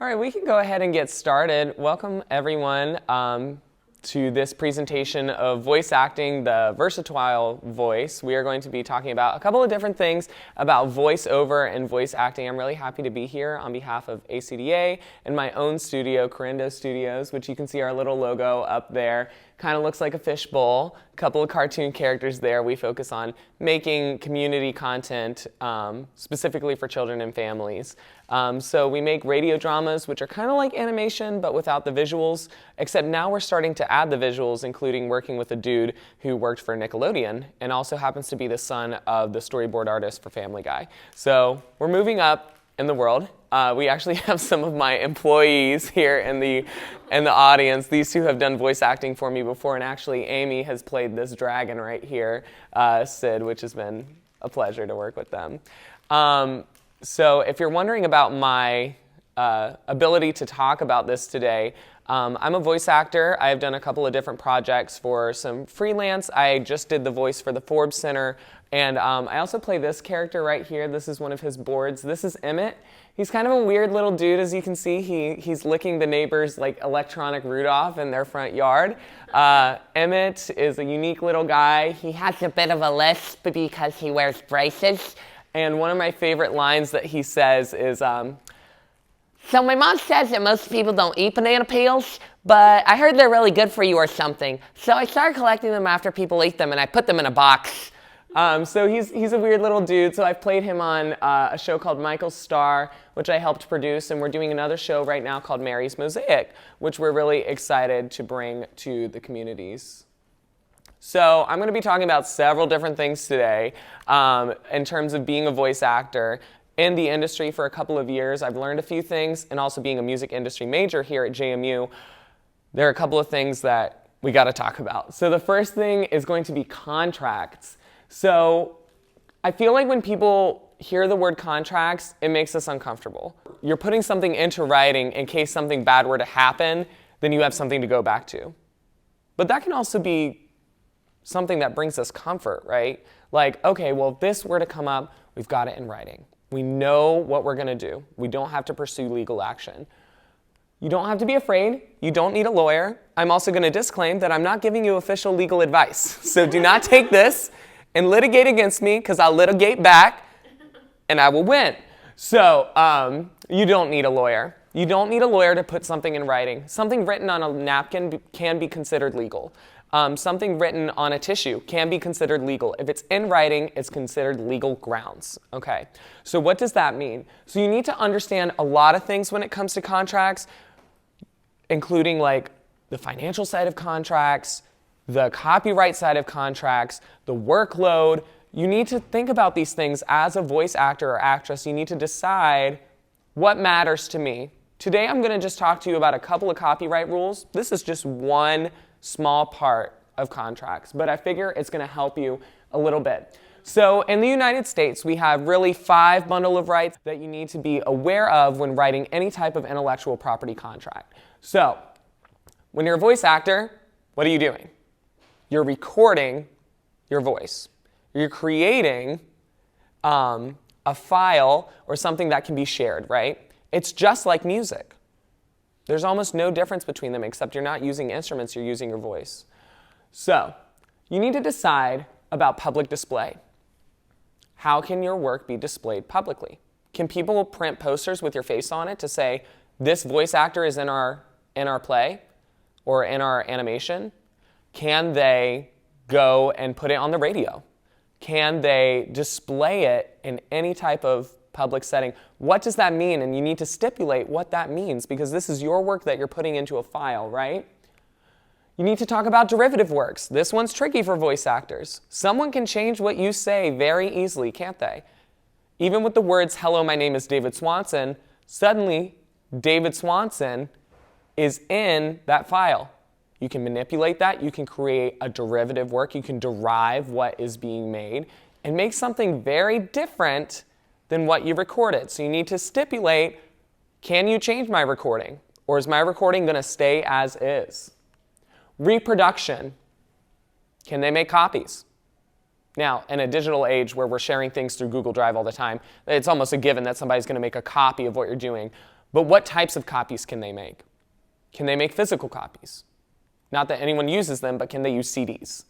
All right, we can go ahead and get started. Welcome, everyone, to this presentation of voice acting, the versatile voice. We are going to be talking about a couple of different things about voiceover and voice acting. I'm really happy to be here on behalf of ACDA and my own studio, Carrendo Studios, which you can see our little logo up there. Kind of looks like a fishbowl. A couple of cartoon characters there. We focus on making community content specifically for children and families. So we make radio dramas, which are kind of like animation, but without the visuals, except now we're starting to add the visuals, including working with a dude who worked for Nickelodeon and also happens to be the son of the storyboard artist for Family Guy. So we're moving up in the world. We actually have some of my employees here in the audience. These two have done voice acting for me before, and actually Amy has played this dragon right here, Sid, which has been a pleasure to work with them. So if you're wondering about my ability to talk about this today, I'm a voice actor. I've done a couple of different projects for some freelance. I just did the voice for the Forbes Center, and I also play this character right here. This is one of his boards. This is Emmett. He's kind of a weird little dude, as you can see. He's licking the neighbor's electronic Rudolph in their front yard. Emmett is a unique little guy. He has a bit of a lisp because he wears braces. And one of my favorite lines that he says is, so my mom says that most people don't eat banana peels, but I heard they're really good for you or something. So I started collecting them after people eat them, and I put them in a box. So he's a weird little dude. So I've played him on a show called Michael's Star, which I helped produce, and we're doing another show right now called Mary's Mosaic, which we're really excited to bring to the communities. So I'm going to be talking about several different things today in terms of being a voice actor. In the industry for a couple of years, I've learned a few things, and also being a music industry major here at JMU, there are a couple of things that we got to talk about. So the first thing is going to be contracts. So I feel like when people hear the word contracts, it makes us uncomfortable. You're putting something into writing in case something bad were to happen, then you have something to go back to. But that can also be something that brings us comfort, right? Like, okay, well, if this were to come up, we've got it in writing. We know what we're going to do. We don't have to pursue legal action. You don't have to be afraid. You don't need a lawyer. I'm also going to disclaim that I'm not giving you official legal advice. So do not take this and litigate against me, because I'll litigate back and I will win. So you don't need a lawyer. You don't need a lawyer to put something in writing. Something written on a napkin can be considered legal. Something written on a tissue can be considered legal. If it's in writing, it's considered legal grounds. Okay, so what does that mean? So you need to understand a lot of things when it comes to contracts, including like the financial side of contracts, the copyright side of contracts, the workload. You need to think about these things as a voice actor or actress. You need to decide what matters to me. Today I'm going to just talk to you about a couple of copyright rules. This is just one small part of contracts, but I figure it's going to help you a little bit. So in the United States, we have really 5 bundle of rights that you need to be aware of when writing any type of intellectual property contract. So when you're a voice actor, what are you doing? You're recording your voice. You're creating a file or something that can be shared, right? It's just like music. There's almost no difference between them, except you're not using instruments, you're using your voice. So you need to decide about public display. How can your work be displayed publicly? Can people print posters with your face on it to say, this voice actor is in our play or in our animation? Can they go and put it on the radio? Can they display it in any type of public setting? What does that mean? And you need to stipulate what that means, because this is your work that you're putting into a file, right? You need to talk about derivative works. This one's tricky for voice actors. Someone can change what you say very easily, can't they? Even with the words, hello, my name is David Swanson, suddenly David Swanson is in that file. You can manipulate that. You can create a derivative work. You can derive what is being made and make something very different than what you recorded. So you need to stipulate, can you change my recording? Or is my recording going to stay as is? Reproduction. Can they make copies? Now, in a digital age where we're sharing things through Google Drive all the time, it's almost a given that somebody's going to make a copy of what you're doing. But what types of copies can they make? Can they make physical copies? Not that anyone uses them, but can they use CDs?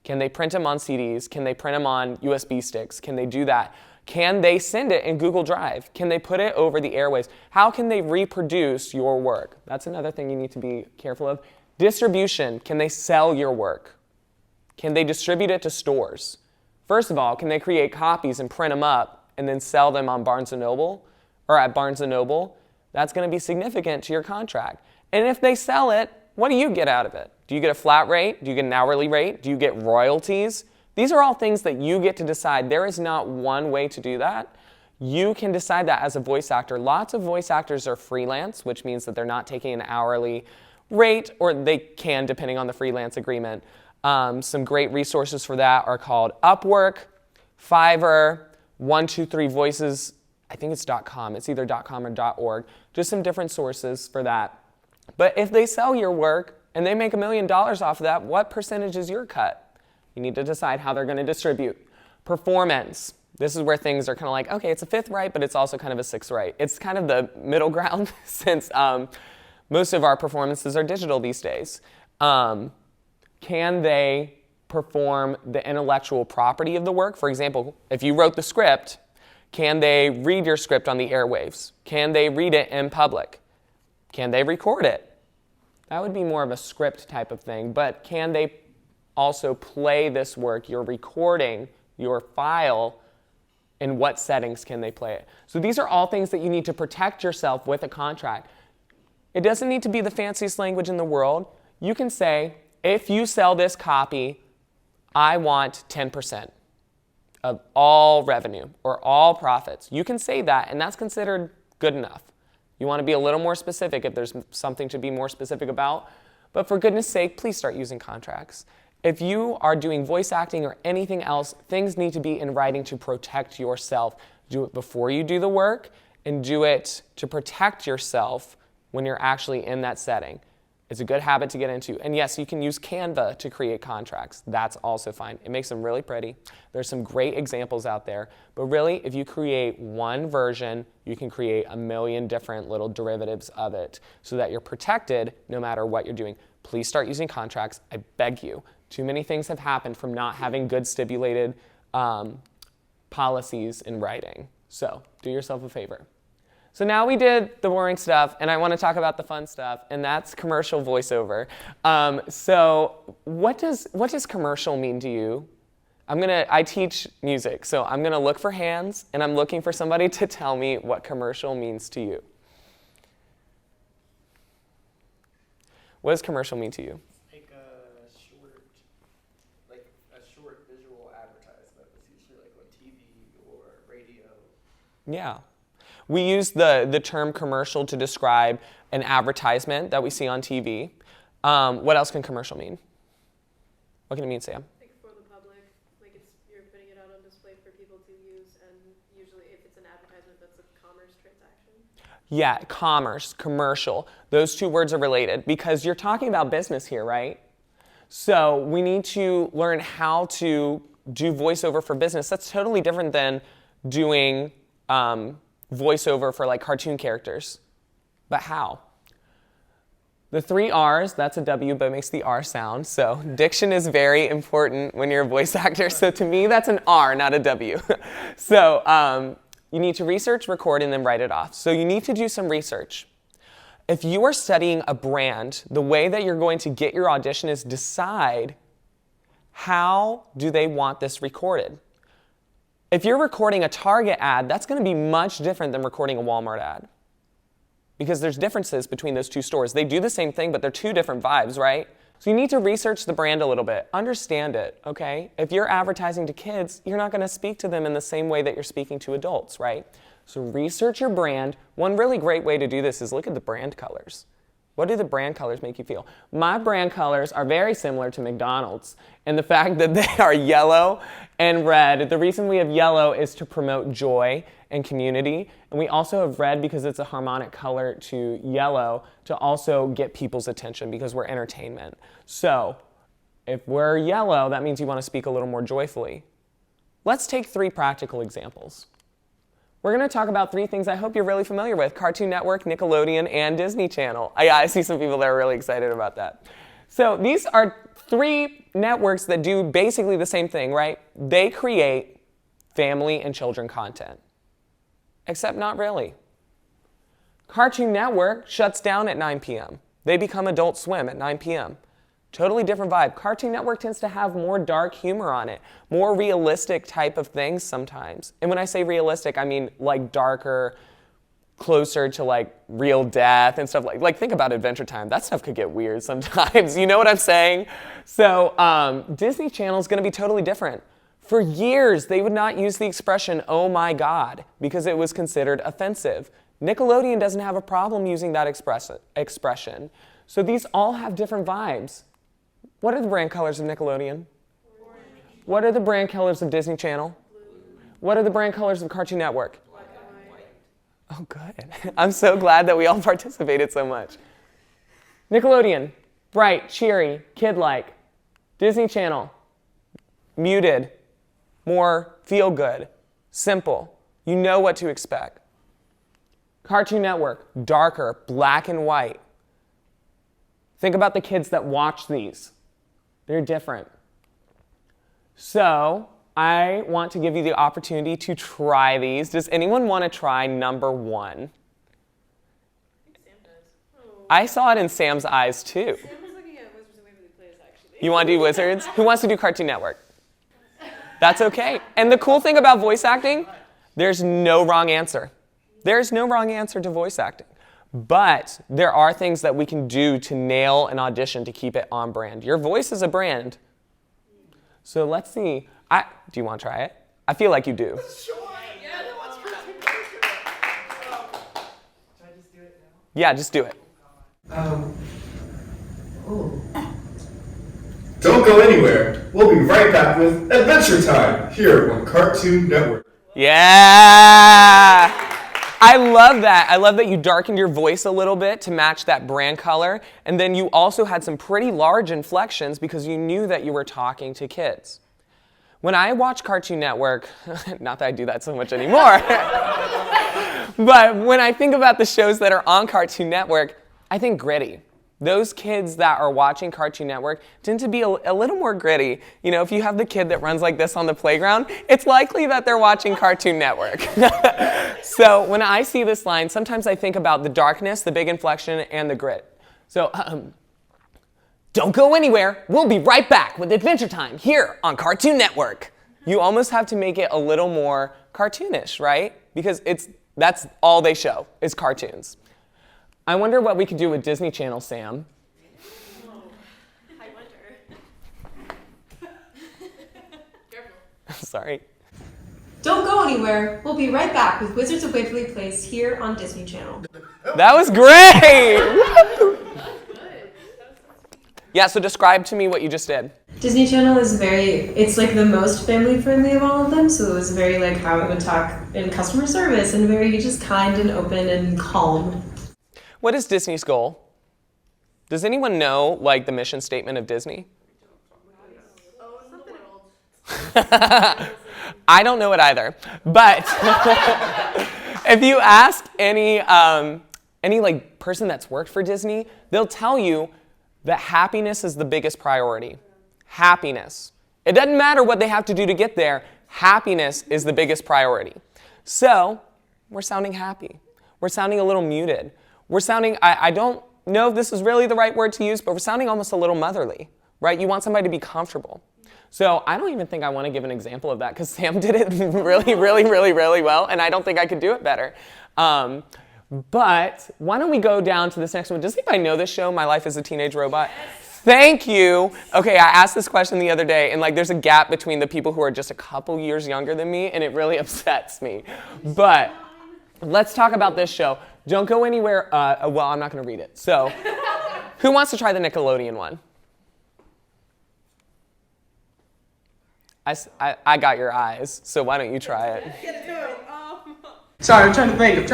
Can they print them on CDs? Can they print them on USB sticks? Can they do that? Can they send it in Google Drive? Can they put it over the airwaves? How can they reproduce your work? That's another thing you need to be careful of. Distribution. Can they sell your work? Can they distribute it to stores? First of all, can they create copies and print them up and then sell them on Barnes & Noble or at Barnes & Noble? That's going to be significant to your contract. And if they sell it, what do you get out of it? Do you get a flat rate? Do you get an hourly rate? Do you get royalties? These are all things that you get to decide. There is not one way to do that. You can decide that as a voice actor. Lots of voice actors are freelance, which means that they're not taking an hourly rate, or they can, depending on the freelance agreement. Some great resources for that are called Upwork, Fiverr, 123 Voices. I think it's .com. It's either .com or .org. Just some different sources for that. But if they sell your work and they make $1 million off of that, what percentage is your cut? You need to decide how they're going to distribute. Performance. This is where things are kind of like, okay, it's a fifth right, but it's also kind of a sixth right. It's kind of the middle ground since most of our performances are digital these days. Can they perform the intellectual property of the work? For example, if you wrote the script, can they read your script on the airwaves? Can they read it in public? Can they record it? That would be more of a script type of thing, but can they also play this work? You're recording your file. In what settings can they play it? So these are all things that you need to protect yourself with a contract. It doesn't need to be the fanciest language in the world. You can say, if you sell this copy, I want 10% of all revenue or all profits. You can say that, and that's considered good enough. You want to be a little more specific if there's something to be more specific about. But for goodness sake, please start using contracts. If you are doing voice acting or anything else, things need to be in writing to protect yourself. Do it before you do the work, and do it to protect yourself when you're actually in that setting. It's a good habit to get into. And yes, you can use Canva to create contracts. That's also fine. It makes them really pretty. There's some great examples out there. But really, if you create one version, you can create a million different little derivatives of it so that you're protected no matter what you're doing. Please start using contracts. I beg you. Too many things have happened from not having good stipulated policies in writing. So do yourself a favor. So now we did the boring stuff, and I want to talk about the fun stuff, and that's commercial voiceover. So what does commercial mean to you? I teach music, so I'm gonna look for hands, and I'm looking for somebody to tell me what commercial means to you. What does commercial mean to you? Like a short visual advertisement that's usually like on TV or radio. Yeah. We use the term commercial to describe an advertisement that we see on TV. What else can commercial mean? What can it mean, Sam? Like for the public, like you're putting it out on display for people to use, and usually if it's an advertisement, that's a commerce transaction. Yeah, commerce, commercial. Those two words are related because you're talking about business here, right? So we need to learn how to do voiceover for business. That's totally different than doing voiceover for like cartoon characters. But how? The 3 R's, that's a W, but it makes the R sound. So diction is very important when you're a voice actor. So to me, that's an R, not a W. So you need to research, record, and then write it off. So you need to do some research. If you are studying a brand, the way that you're going to get your audition is decide how do they want this recorded. If you're recording a Target ad, that's going to be much different than recording a Walmart ad. Because there's differences between those two stores. They do the same thing, but they're two different vibes, right? So you need to research the brand a little bit. Understand it, okay? If you're advertising to kids, you're not going to speak to them in the same way that you're speaking to adults, right? So research your brand. One really great way to do this is look at the brand colors. What do the brand colors make you feel? My brand colors are very similar to McDonald's in the fact that they are yellow and red. The reason we have yellow is to promote joy and community. And we also have red because it's a harmonic color to yellow to also get people's attention because we're entertainment. So if we're yellow, that means you want to speak a little more joyfully. Let's take 3 practical examples. We're going to talk about 3 things I hope you're really familiar with: Cartoon Network, Nickelodeon, and Disney Channel. I see some people that are really excited about that. So these are 3 networks that do basically the same thing, right? They create family and children content. Except not really. Cartoon Network shuts down at 9 p.m. They become Adult Swim at 9 p.m. Totally different vibe. Cartoon Network tends to have more dark humor on it, more realistic type of things sometimes. And when I say realistic, I mean like darker, closer to like real death and stuff like think about Adventure Time. That stuff could get weird sometimes. You know what I'm saying? So Disney Channel is going to be totally different. For years, they would not use the expression, "oh my God," because it was considered offensive. Nickelodeon doesn't have a problem using that expression. So these all have different vibes. What are the brand colors of Nickelodeon? Orange. What are the brand colors of Disney Channel? Blue. What are the brand colors of Cartoon Network? Black and white. Oh, good. I'm so glad that we all participated so much. Nickelodeon, bright, cheery, kid-like. Disney Channel, muted, more feel-good, simple. You know what to expect. Cartoon Network, darker, black and white. Think about the kids that watch these. They're different. So I want to give you the opportunity to try these. Does anyone want to try number 1? I think Sam does. Oh. I saw it in Sam's eyes too. Sam was looking at Wizards of Waverly Place, actually. You want to do Wizards? Who wants to do Cartoon Network? That's okay. And the cool thing about voice acting, there's no wrong answer. There's no wrong answer to voice acting. But there are things that we can do to nail an audition to keep it on brand. Your voice is a brand. So let's see. Do you want to try it? I feel like you do. Sure. Yeah, that was pretty good. Should I just do it now? Yeah, just do it. Don't go anywhere. We'll be right back with Adventure Time here on Cartoon Network. Yeah! I love that. I love that you darkened your voice a little bit to match that brand color. And then you also had some pretty large inflections because you knew that you were talking to kids. When I watch Cartoon Network, not that I do that so much anymore, but when I think about the shows that are on Cartoon Network, I think gritty. Those kids that are watching Cartoon Network tend to be a little more gritty. You know, if you have the kid that runs like this on the playground, it's likely that they're watching Cartoon Network. So when I see this line, sometimes I think about the darkness, the big inflection, and the grit. So don't go anywhere. We'll be right back with Adventure Time here on Cartoon Network. You almost have to make it a little more cartoonish, right? Because that's all they show is cartoons. I wonder what we could do with Disney Channel, Sam. I wonder. Careful. Sorry. Don't go anywhere. We'll be right back with Wizards of Waverly Place here on Disney Channel. That was great! Good. Yeah, so describe to me what you just did. Disney Channel is it's like the most family friendly of all of them, so it was very like how it would talk in customer service and very just kind and open and calm. What is Disney's goal? Does anyone know, like, the mission statement of Disney? Oh, something else. I don't know it either. But if you ask any like person that's worked for Disney, they'll tell you that happiness is the biggest priority. Happiness. It doesn't matter what they have to do to get there. Happiness is the biggest priority. So we're sounding happy. We're sounding a little muted. We're sounding, I don't know if this is really the right word to use, but we're sounding almost a little motherly, right? You want somebody to be comfortable. So I don't even think I want to give an example of that because Sam did it really, really, really, really well, and I don't think I could do it better. But why don't we go down to this next one? Does anybody know this show, My Life as a Teenage Robot? Thank you. Okay, I asked this question the other day, and like there's a gap between the people who are just a couple years younger than me, and it really upsets me. But let's talk about this show. Don't go anywhere. Well, I'm not going to read it. So who wants to try the Nickelodeon one? I got your eyes, so why don't you try it? Sorry, I'm trying to think.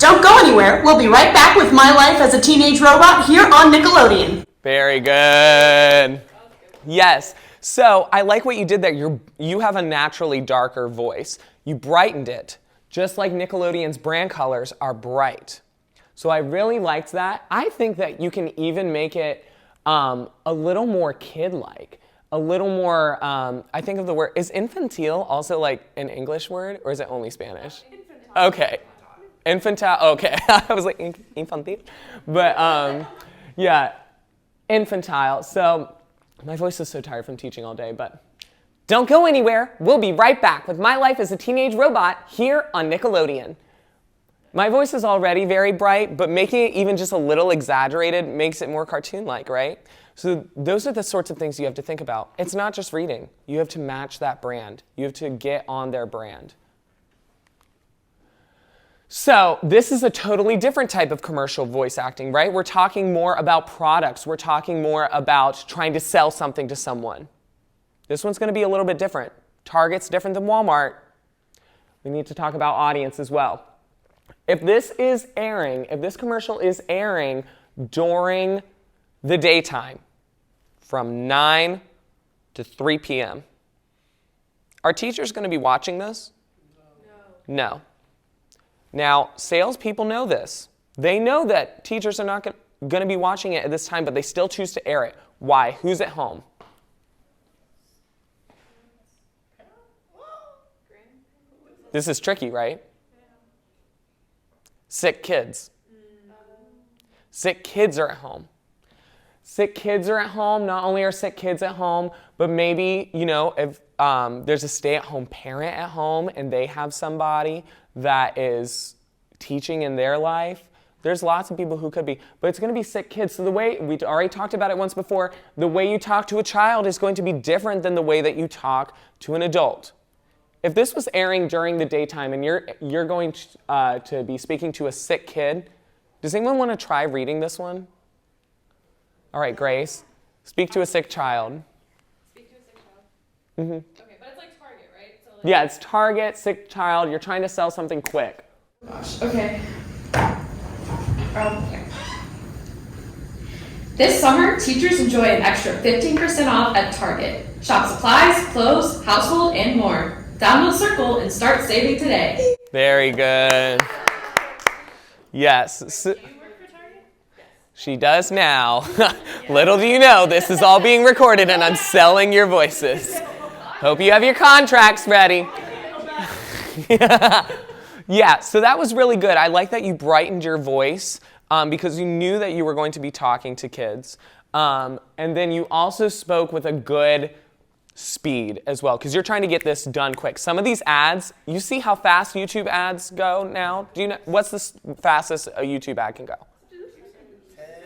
Don't go anywhere. We'll be right back with My Life as a Teenage Robot here on Nickelodeon. Very good. Yes. So I like what you did there. You have a naturally darker voice. You brightened it, just like Nickelodeon's brand colors are bright. So I really liked that. I think that you can even make it a little more kid-like, a little more, I think of the word, is infantile also like an English word, or is it only Spanish? Infantile. Okay. Infantile, okay. I was like, infantile. But yeah, infantile. So my voice is so tired from teaching all day, but don't go anywhere. We'll be right back with My Life as a Teenage Robot here on Nickelodeon. My voice is already very bright, but making it even just a little exaggerated makes it more cartoon-like, right? So those are the sorts of things you have to think about. It's not just reading. You have to match that brand. You have to get on their brand. So this is a totally different type of commercial voice acting, right? We're talking more about products. We're talking more about trying to sell something to someone. This one's going to be a little bit different. Target's different than Walmart. We need to talk about audience as well. If this commercial is airing during the daytime, from 9 to 3 p.m., are teachers going to be watching this? No. Now, salespeople know this. They know that teachers are not going to be watching it at this time, but they still choose to air it. Why? Who's at home? This is tricky, right? Sick kids. Sick kids are at home. Sick kids are at home. Not only are sick kids at home, but maybe, if there's a stay-at-home parent at home and they have somebody that is teaching in their life, there's lots of people who could be, but it's going to be sick kids. So the way, we already talked about it once before, the way you talk to a child is going to be different than the way that you talk to an adult. If this was airing during the daytime and you're going to be speaking to a sick kid, does anyone want to try reading this one? All right, Grace, speak to a sick child. Speak to a sick child? Mm-hmm. Okay, but it's like Target, right? So Yeah, it's Target, sick child. You're trying to sell something quick. Gosh, okay. Okay. This summer, teachers enjoy an extra 15% off at Target. Shop supplies, clothes, household, and more. Download Circle and start saving today. Very good. Yes. So, do you work for Target? she does now. Little do you know, this is all being recorded and I'm selling your voices. Hope you have your contracts ready. Yeah, so that was really good. I like that you brightened your voice because you knew that you were going to be talking to kids. And then you also spoke with a good speed as well, because you're trying to get this done quick. Some of these ads, you see how fast YouTube ads go now? Do you know what's the fastest a YouTube ad can go?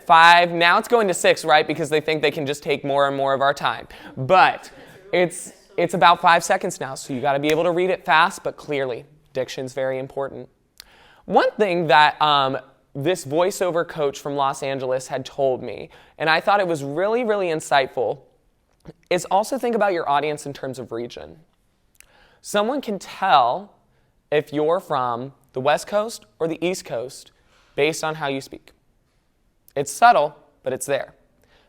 5. Now it's going to 6, right? Because they think they can just take more and more of our time. But it's about 5 seconds now, so you got to be able to read it fast but clearly. Diction's very important. One thing that this voiceover coach from Los Angeles had told me, and I thought it was really, really insightful, is also think about your audience in terms of region. Someone can tell if you're from the West Coast or the East Coast based on how you speak. It's subtle, but it's there.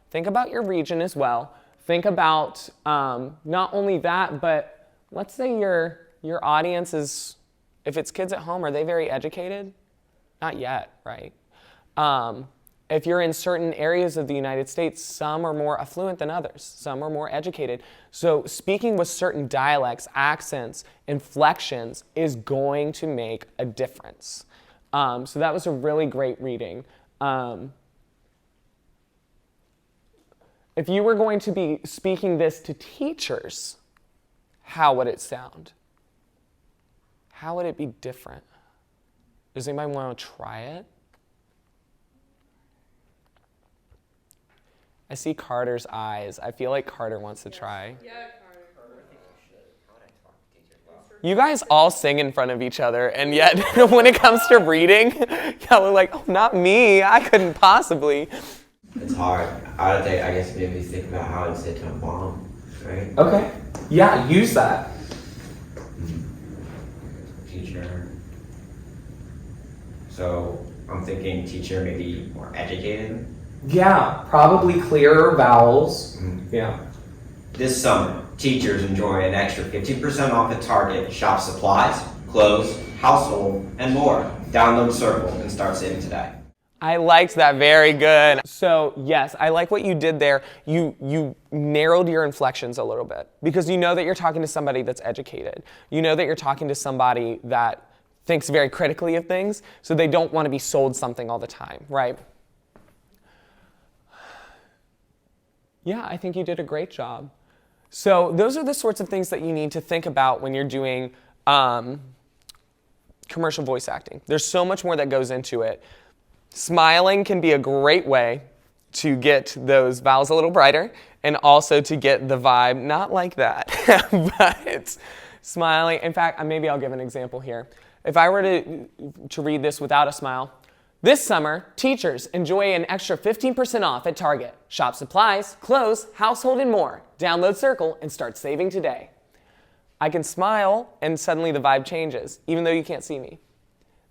Think about your region as well. Think about not only that, but let's say your audience is, if it's kids at home, are they very educated? Not yet, right? If you're in certain areas of the United States, some are more affluent than others. Some are more educated. So speaking with certain dialects, accents, inflections is going to make a difference. So that was a really great reading. If you were going to be speaking this to teachers, how would it sound? How would it be different? Does anybody want to try it? I see Carter's eyes. I feel like Carter wants to try. Yeah, Carter. You guys all sing in front of each other, and yet when it comes to reading, y'all are like, oh, not me. I couldn't possibly. It's hard. I guess maybe think about how I'd say to a mom, right? Okay. Yeah, use that. Teacher. So I'm thinking teacher maybe more educated. Yeah, probably clearer vowels. Mm-hmm. Yeah. This summer, teachers enjoy an extra 15% off at Target. Shop supplies, clothes, household, and more. Download Circle and start saving today. I liked that. Very good. So yes, I like what you did there. You narrowed your inflections a little bit because you know that you're talking to somebody that's educated. You know that you're talking to somebody that thinks very critically of things, so they don't want to be sold something all the time, right? Yeah, I think you did a great job. So those are the sorts of things that you need to think about when you're doing commercial voice acting. There's so much more that goes into it. Smiling can be a great way to get those vowels a little brighter and also to get the vibe, not like that, but smiling. In fact, maybe I'll give an example here. If I were to read this without a smile, this summer, teachers enjoy an extra 15% off at Target. Shop supplies, clothes, household, and more. Download Circle and start saving today. I can smile and suddenly the vibe changes, even though you can't see me.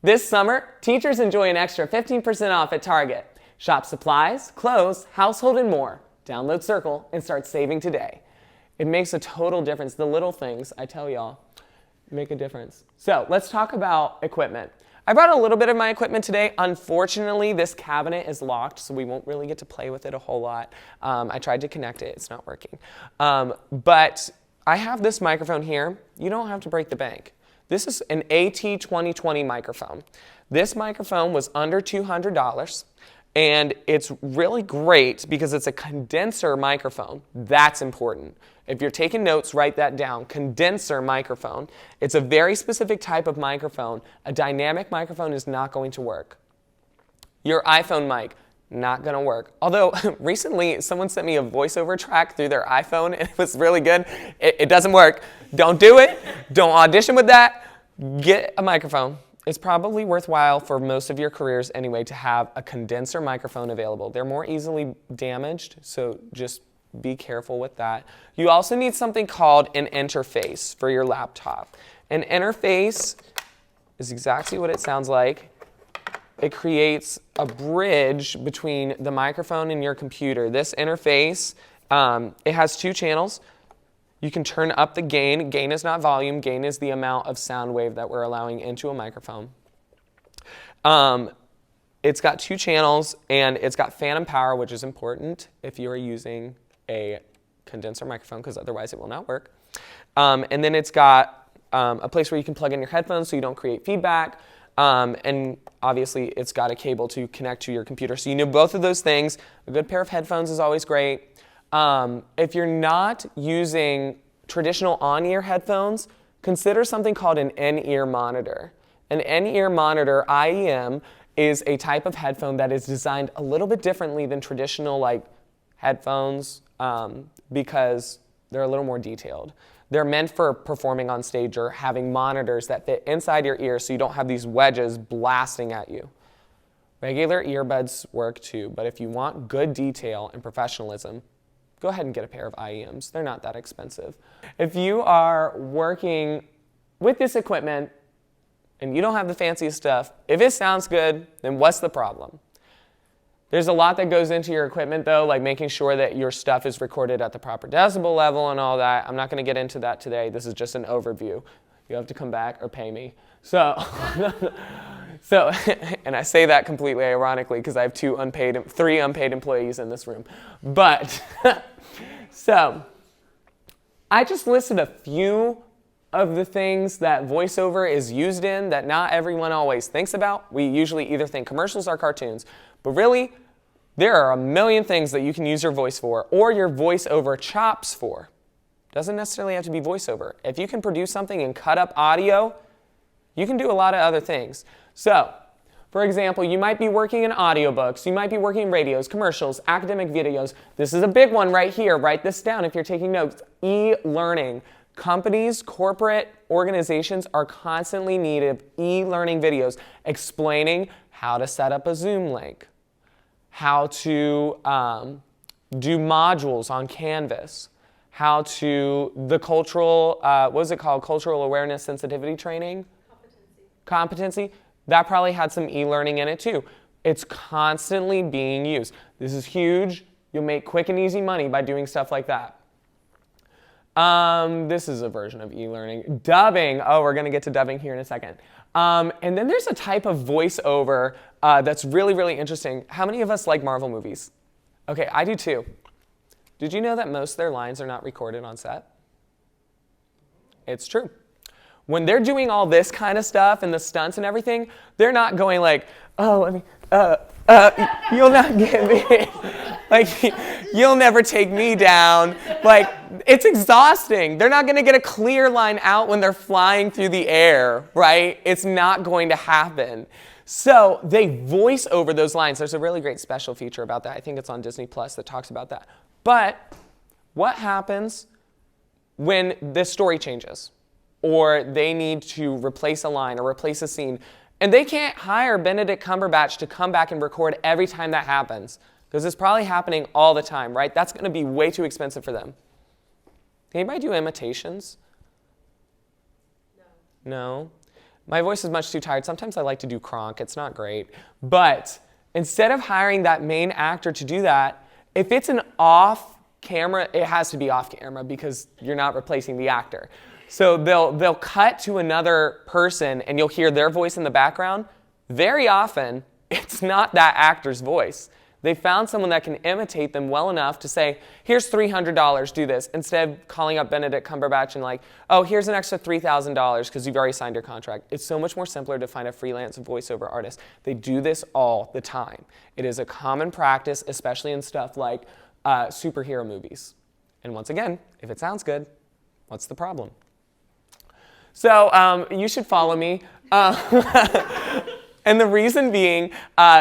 This summer, teachers enjoy an extra 15% off at Target. Shop supplies, clothes, household, and more. Download Circle and start saving today. It makes a total difference. The little things, I tell y'all, make a difference. So let's talk about equipment. I brought a little bit of my equipment today. Unfortunately, this cabinet is locked, so we won't really get to play with it a whole lot. I tried to connect it. It's not working. But I have this microphone here. You don't have to break the bank. This is an AT2020 microphone. This microphone was under $200, and it's really great because it's a condenser microphone. That's important. If you're taking notes, write that down. Condenser microphone. It's a very specific type of microphone. A dynamic microphone is not going to work. Your iPhone mic, not going to work. Although recently someone sent me a voiceover track through their iPhone and it was really good. It doesn't work. Don't do it. Don't audition with that. Get a microphone. It's probably worthwhile for most of your careers anyway to have a condenser microphone available. They're more easily damaged, so just be careful with that. You also need something called an interface for your laptop. An interface is exactly what it sounds like. It creates a bridge between the microphone and your computer. This interface, it has two channels. You can turn up the gain. Gain is not volume. Gain is the amount of sound wave that we're allowing into a microphone. It's got two channels, and it's got phantom power, which is important if you are using a condenser microphone, because otherwise it will not work. And then it's got a place where you can plug in your headphones so you don't create feedback. And obviously, it's got a cable to connect to your computer. So you know both of those things. A good pair of headphones is always great. If you're not using traditional on-ear headphones, consider something called an in-ear monitor. An in-ear monitor, IEM, is a type of headphone that is designed a little bit differently than traditional headphones because they're a little more detailed. They're meant for performing on stage or having monitors that fit inside your ear so you don't have these wedges blasting at you. Regular earbuds work too, but if you want good detail and professionalism, go ahead and get a pair of IEMs. They're not that expensive. If you are working with this equipment and you don't have the fanciest stuff, if it sounds good, then what's the problem? There's a lot that goes into your equipment though, like making sure that your stuff is recorded at the proper decibel level and all that. I'm not going to get into that today. This is just an overview. You have to come back or pay me. So, and I say that completely ironically because I have three unpaid employees in this room. But, so, I just listed a few of the things that voiceover is used in that not everyone always thinks about. We usually either think commercials or cartoons, but really, there are a million things that you can use your voice for or your voiceover chops for. Doesn't necessarily have to be voiceover. If you can produce something and cut up audio, you can do a lot of other things. So, for example, you might be working in audiobooks, you might be working in radios, commercials, academic videos. This is a big one right here. Write this down if you're taking notes. E-learning. Companies, corporate organizations are constantly needing e-learning videos explaining how to set up a Zoom link, how to do modules on Canvas, how to, the cultural, what was it called? Cultural awareness sensitivity training? Competency. That probably had some e-learning in it too. It's constantly being used. This is huge. You'll make quick and easy money by doing stuff like that. This is a version of e-learning. Dubbing. Oh, we're going to get to dubbing here in a second. And then there's a type of voiceover that's really, really interesting. How many of us like Marvel movies? Okay, I do too. Did you know that most of their lines are not recorded on set? It's true. When they're doing all this kind of stuff and the stunts and everything, they're not going like, oh, let me, you'll not get me. Like, you'll never take me down. Like, it's exhausting. They're not going to get a clear line out when they're flying through the air, right? It's not going to happen. So they voice over those lines. There's a really great special feature about that. I think it's on Disney Plus that talks about that. But what happens when the story changes or they need to replace a line or replace a scene? And they can't hire Benedict Cumberbatch to come back and record every time that happens because it's probably happening all the time, right? That's going to be way too expensive for them. Anybody do imitations? No? My voice is much too tired. Sometimes I like to do Kronk. It's not great. But instead of hiring that main actor to do that, if it's an off camera, it has to be off camera because you're not replacing the actor. So they'll cut to another person and you'll hear their voice in the background. Very often, it's not that actor's voice. They found someone that can imitate them well enough to say, here's $300, do this, instead of calling up Benedict Cumberbatch and like, oh, here's an extra $3,000 because you've already signed your contract. It's so much more simpler to find a freelance voiceover artist. They do this all the time. It is a common practice, especially in stuff like superhero movies. And once again, if it sounds good, what's the problem? So you should follow me. And the reason being,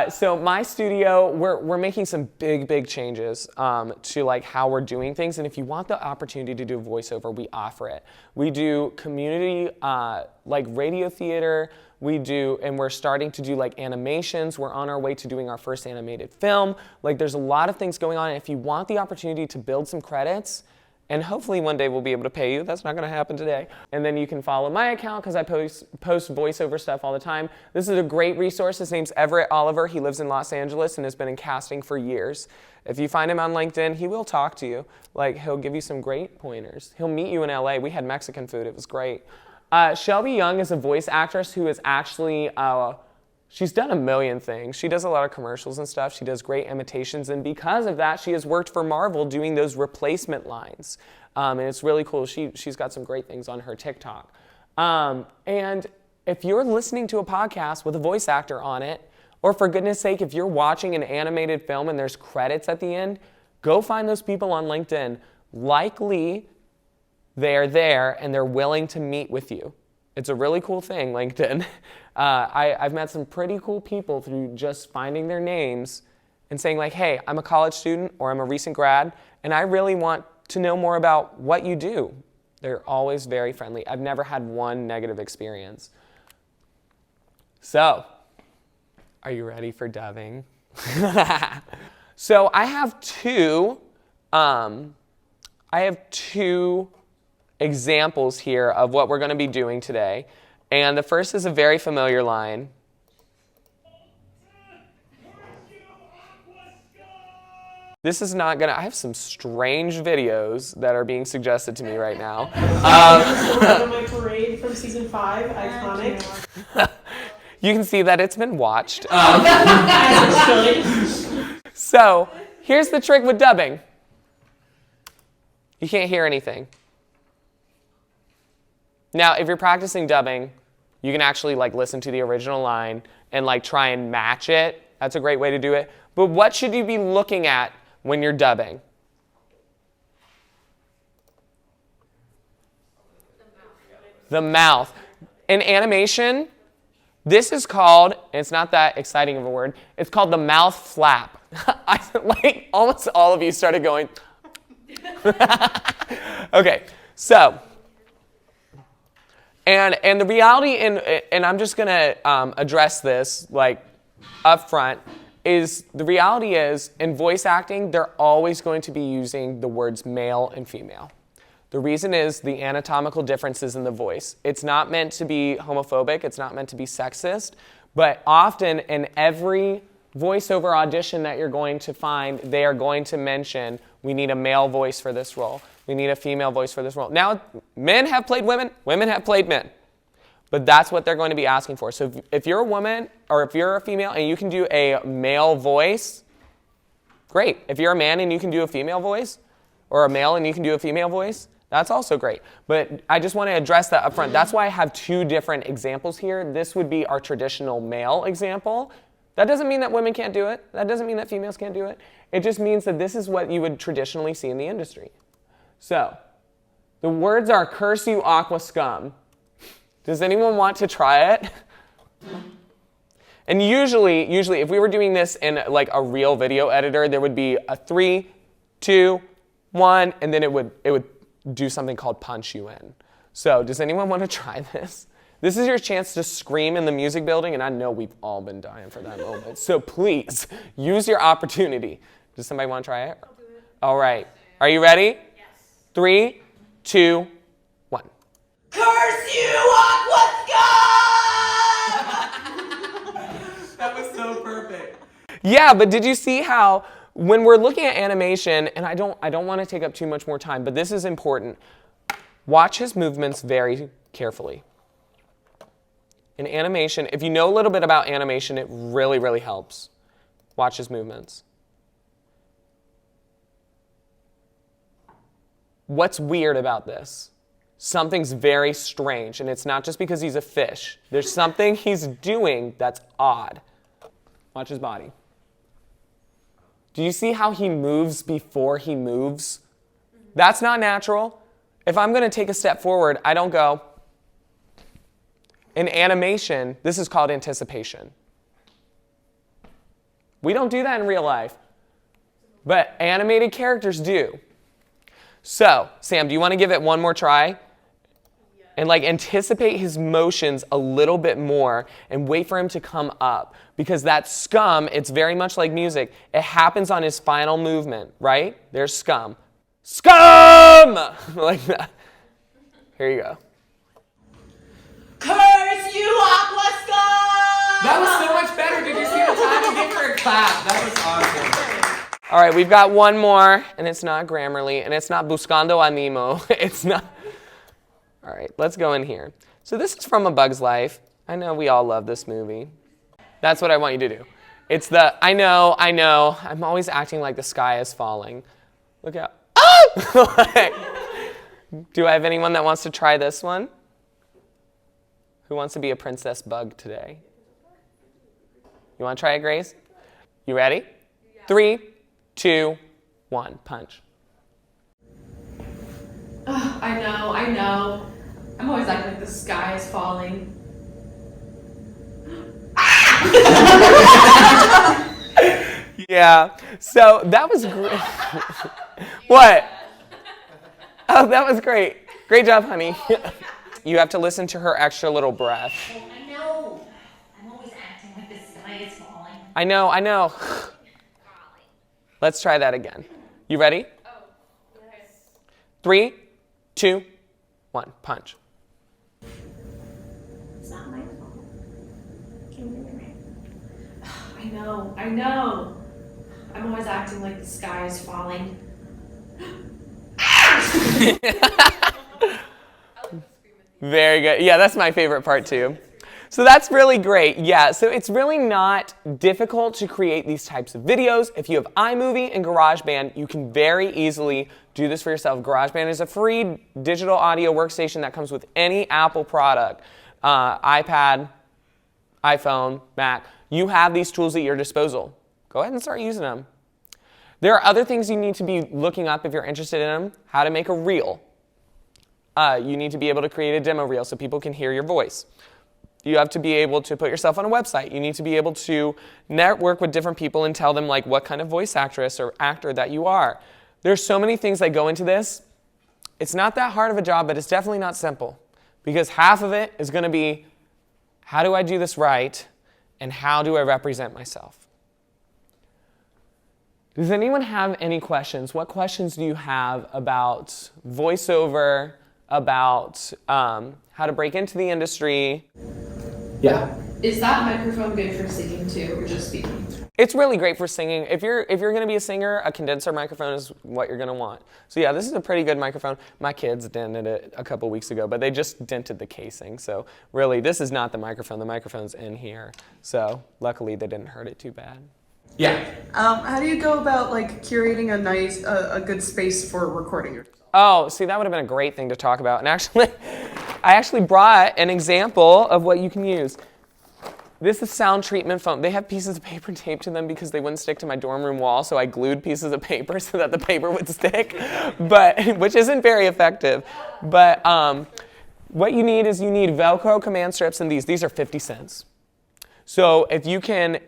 so my studio, we're making some big changes to like how we're doing things. And if you want the opportunity to do a voiceover, we offer it. We do community like radio theater. And we're starting to do like animations. We're on our way to doing our first animated film. Like there's a lot of things going on. And if you want the opportunity to build some credits, and hopefully one day we'll be able to pay you. That's not going to happen today. And then you can follow my account because I post voiceover stuff all the time. This is a great resource. His name's Everett Oliver. He lives in Los Angeles and has been in casting for years. If you find him on LinkedIn, he will talk to you. Like he'll give you some great pointers. He'll meet you in LA. We had Mexican food. It was great. Shelby Young is a voice actress who is actually she's done a million things. She does a lot of commercials and stuff. She does great imitations. And because of that, she has worked for Marvel doing those replacement lines. And it's really cool. She's got some great things on her TikTok. And if you're listening to a podcast with a voice actor on it, or for goodness sake, if you're watching an animated film and there's credits at the end, go find those people on LinkedIn. Likely, they're there and they're willing to meet with you. It's a really cool thing, LinkedIn. I've met some pretty cool people through just finding their names and saying like, hey, I'm a college student or I'm a recent grad and I really want to know more about what you do. They're always very friendly. I've never had one negative experience. So, are you ready for dubbing? So I have two examples here of what we're going to be doing today. And the first is a very familiar line. This is not going to, I have some strange videos that are being suggested to me right now. My parade from season 5, iconic. You can see that it's been watched. As it should. So here's the trick with dubbing. You can't hear anything. Now, if you're practicing dubbing, you can actually like listen to the original line and like try and match it. That's a great way to do it. But what should you be looking at when you're dubbing? The mouth. In animation, this is called, and it's not that exciting of a word, it's called the mouth flap. Like almost all of you started going. Okay, so. And the reality, and I'm just going to address this like up front, is the reality is in voice acting, they're always going to be using the words male and female. The reason is the anatomical differences in the voice. It's not meant to be homophobic. It's not meant to be sexist. But often in every voiceover audition that you're going to find, they are going to mention, we need a male voice for this role. We need a female voice for this role. Now, men have played women, women have played men. But that's what they're going to be asking for. So if you're a woman or if you're a female and you can do a male voice, great. If you're a man and you can do a female voice, or a male and you can do a female voice, that's also great. But I just want to address that up front. That's why I have two different examples here. This would be our traditional male example. That doesn't mean that women can't do it. That doesn't mean that females can't do it. It just means that this is what you would traditionally see in the industry. So, the words are curse you aqua scum. Does anyone want to try it? And usually if we were doing this in like a real video editor, there would be a 3, 2, 1, and then it would do something called punch you in. So does anyone want to try this? This is your chance to scream in the music building, and I know we've all been dying for that moment. So please, use your opportunity. Does somebody want to try it? I'll do it. All right. Are you ready? Yes. 3, 2, 1. Curse you, Aqua That was so perfect. Yeah, but did you see how when we're looking at animation, and I don't want to take up too much more time, but this is important. Watch his movements very carefully. In animation, if you know a little bit about animation, it really, really helps. Watch his movements. What's weird about this? Something's very strange, and it's not just because he's a fish. There's something he's doing that's odd. Watch his body. Do you see how he moves before he moves? That's not natural. If I'm going to take a step forward, I don't go. In animation, this is called anticipation. We don't do that in real life, but animated characters do. So, Sam, do you want to give it one more try? And like anticipate his motions a little bit more and wait for him to come up. Because that scum, it's very much like music. It happens on his final movement, right? There's scum. Scum! Like that. Here you go. Curse you, Aqua scum! That was so much better. Did you see the time to give her a clap? That was awesome. All right, we've got one more, and it's not Grammarly, and it's not Buscando a Nemo. It's not. All right, let's go in here. So this is from A Bug's Life. I know we all love this movie. That's what I want you to do. It's the, I know, I'm always acting like the sky is falling. Look out. Oh! Do I have anyone that wants to try this one? Who wants to be a princess bug today? You want to try it, Grace? You ready? Yeah. 3, 2, 1, punch. Oh, I know. I'm always acting like the sky is falling. Yeah, so that was great. What? Oh, that was great. Great job, honey. You have to listen to her extra little breath. Oh, I know. I'm always acting like the sky is falling. I know. Let's try that again. You ready? Oh, yes. 3, 2, 1, punch. It's not my fault. Can you hear me? I know. I'm always acting like the sky is falling. Very good. Yeah, that's my favorite part too. So that's really great. Yeah, so it's really not difficult to create these types of videos. If you have iMovie and GarageBand, you can very easily do this for yourself. GarageBand is a free digital audio workstation that comes with any Apple product, iPad, iPhone, Mac. You have these tools at your disposal. Go ahead and start using them. There are other things you need to be looking up if you're interested in them. How to make a reel. You need to be able to create a demo reel so people can hear your voice. You have to be able to put yourself on a website. You need to be able to network with different people and tell them like what kind of voice actress or actor that you are. There's so many things that go into this. It's not that hard of a job, but it's definitely not simple. Because half of it is going to be, how do I do this right? And how do I represent myself? Does anyone have any questions? What questions do you have about voiceover, about how to break into the industry? Yeah. Is that microphone good for singing too, or just speaking? It's really great for singing. If you're going to be a singer, a condenser microphone is what you're going to want. So yeah, this is a pretty good microphone. My kids dented it a couple weeks ago, but they just dented the casing. So really, this is not the microphone. The microphone's in here. So luckily, they didn't hurt it too bad. Yeah. How do you go about like curating a good space for recording yourself? Oh, see, that would have been a great thing to talk about. And actually, I actually brought an example of what you can use. This is sound treatment foam. They have pieces of paper taped to them because they wouldn't stick to my dorm room wall, so I glued pieces of paper so that the paper would stick, which isn't very effective. But what you need is Velcro command strips, and these are 50 cents. So if you can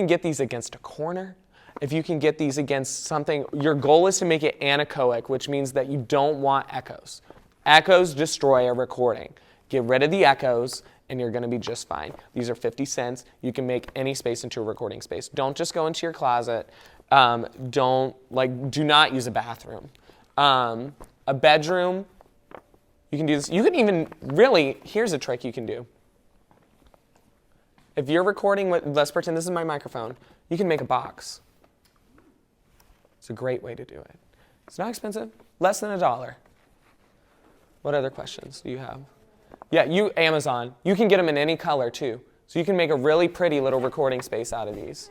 get these against a corner, if you can get these against something, your goal is to make it anechoic, which means that you don't want echoes. Echoes destroy a recording. Get rid of the echoes, and you're going to be just fine. These are 50 cents. You can make any space into a recording space. Don't just go into your closet. Do not use a bathroom. A bedroom, you can do this. You can even, really, here's a trick you can do. If you're recording with, let's pretend this is my microphone, you can make a box. It's a great way to do it. It's not expensive, less than $1. What other questions do you have? Yeah, Amazon. You can get them in any color too. So you can make a really pretty little recording space out of these.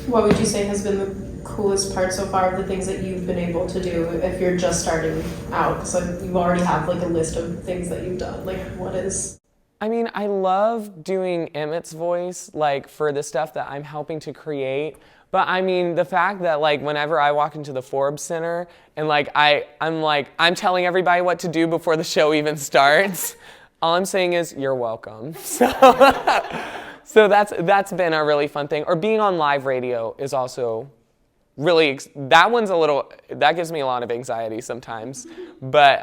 What would you say has been the coolest part so far of the things that you've been able to do if you're just starting out? So you already have like a list of things that you've done. Like what is? I mean, I love doing Emmett's voice, like for the stuff that I'm helping to create. But I mean, the fact that like whenever I walk into the Forbes Center and like I'm telling everybody what to do before the show even starts, all I'm saying is you're welcome. So that's been a really fun thing. Or being on live radio is also really, that gives me a lot of anxiety sometimes. But,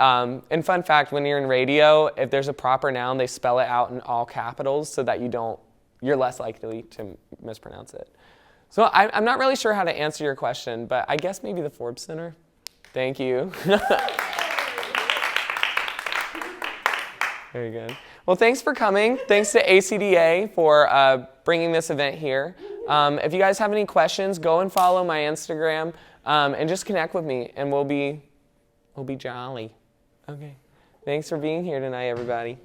and fun fact, when you're in radio, if there's a proper noun, they spell it out in all capitals so that you're less likely to mispronounce it. So I'm not really sure how to answer your question, but I guess maybe the Forbes Center. Thank you. Very good. Well, thanks for coming. Thanks to ACDA for bringing this event here. If you guys have any questions, go and follow my Instagram and just connect with me, and we'll be jolly. Okay. Thanks for being here tonight, everybody.